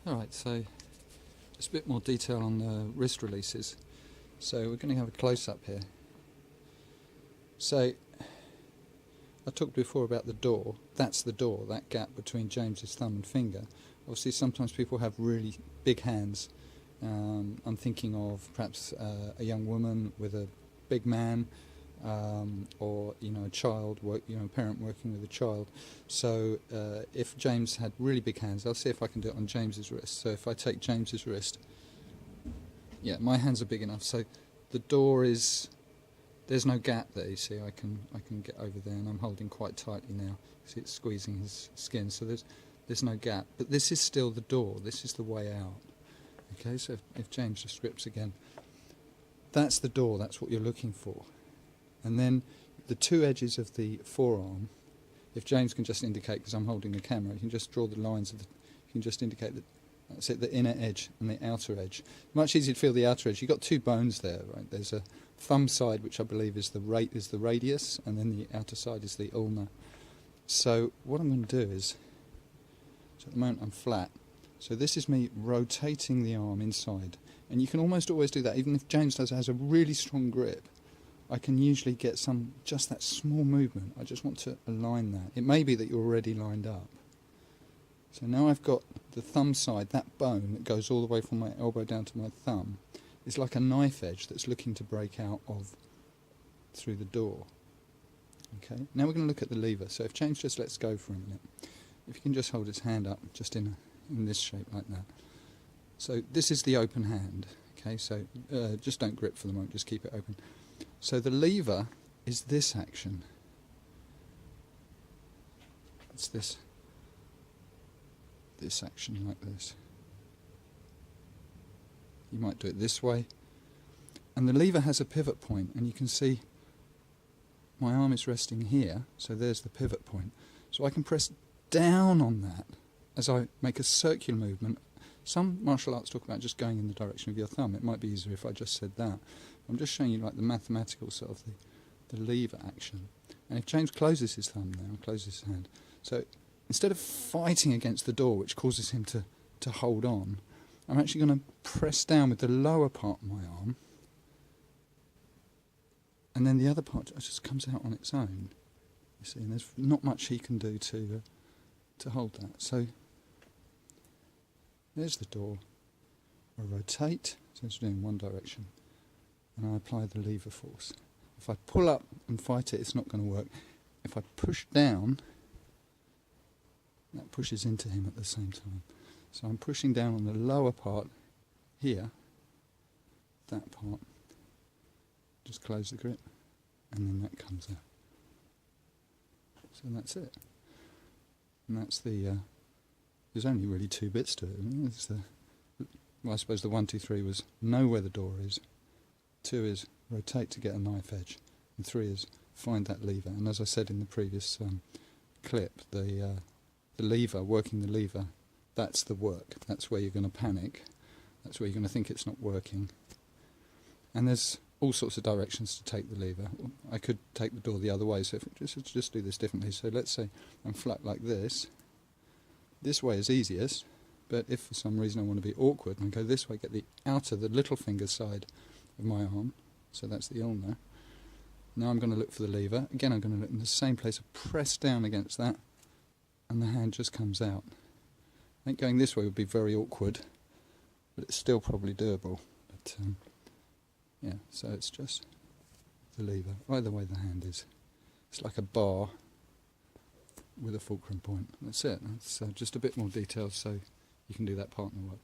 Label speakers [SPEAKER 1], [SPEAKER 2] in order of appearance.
[SPEAKER 1] Alright, so just a bit more detail on the wrist releases. So we're going to have a close-up here. So I talked before about the door. That's the door, that gap between James's thumb and finger. Obviously sometimes people have really big hands. I'm thinking of perhaps a young woman with a big man, or a child, a parent working with a child. So if James had really big hands, I'll see if I can do it on James's wrist. So if I take James's wrist, yeah, my hands are big enough. So the door is, there's no gap there. You see, I can get over there, and I'm holding quite tightly now. See, it's squeezing his skin. So there's no gap, but this is still the door. This is the way out. Okay, so if James just grips again, that's the door. That's what you're looking for. And then the two edges of the forearm, if James can just indicate, because I'm holding a camera, you can just draw the lines of you can just indicate that that's it, the inner edge and the outer edge. Much easier to feel the outer edge. You've got two bones there, right? There's a thumb side, which I believe is the radius, and then the outer side is the ulna. So what I'm going to do is, so at the moment I'm flat, so this is me rotating the arm inside, and you can almost always do that. Even if James has a really strong grip, I can usually get just that small movement. I just want to align that. It may be that you're already lined up. So now I've got the thumb side, that bone that goes all the way from my elbow down to my thumb, is like a knife edge that's looking to break out through the door. Okay, now we're going to look at the lever. So if James just lets go for a minute, if you can just hold his hand up just in this shape like that. So this is the open hand. Okay, so just don't grip for the moment, just keep it open. So the lever is this action. It's this action like this. You might do it this way. And the lever has a pivot point, and you can see my arm is resting here, so there's the pivot point. So I can press down on that as I make a circular movement. Some martial arts talk about just going in the direction of your thumb. It might be easier if I just said that. I'm just showing you like the mathematical sort of the lever action. And if James closes his thumb now, closes his hand, so instead of fighting against the door, which causes him to hold on, I'm actually going to press down with the lower part of my arm, and then the other part just comes out on its own. You see, and there's not much he can do to hold that. So there's the door. I rotate, so it's doing one direction, and I apply the lever force. If I pull up and fight it, it's not going to work. If I push down, that pushes into him at the same time. So I'm pushing down on the lower part here, that part, just close the grip, and then that comes out. So that's it. And that's there's only really two bits to it. Well, I suppose the 1, 2, 3 was know where the door is, 2 is rotate to get a knife edge, and 3 is find that lever. And as I said in the previous clip, the lever, working the lever, that's the work. That's where you're going to panic. That's where you're going to think it's not working. And there's all sorts of directions to take the lever. I could take the door the other way, so if just do this differently. So let's say I'm flat like this. This way is easiest, but if for some reason I want to be awkward and go this way, get the little finger side of my arm, so that's the ulna. Now I'm going to look for the lever. Again, I'm going to look in the same place, press down against that, and the hand just comes out. I think going this way would be very awkward, but it's still probably doable. But yeah, so it's just the lever. Either way the hand is. It's like a bar with a fulcrum point. That's it. That's just a bit more detail so you can do that partner work.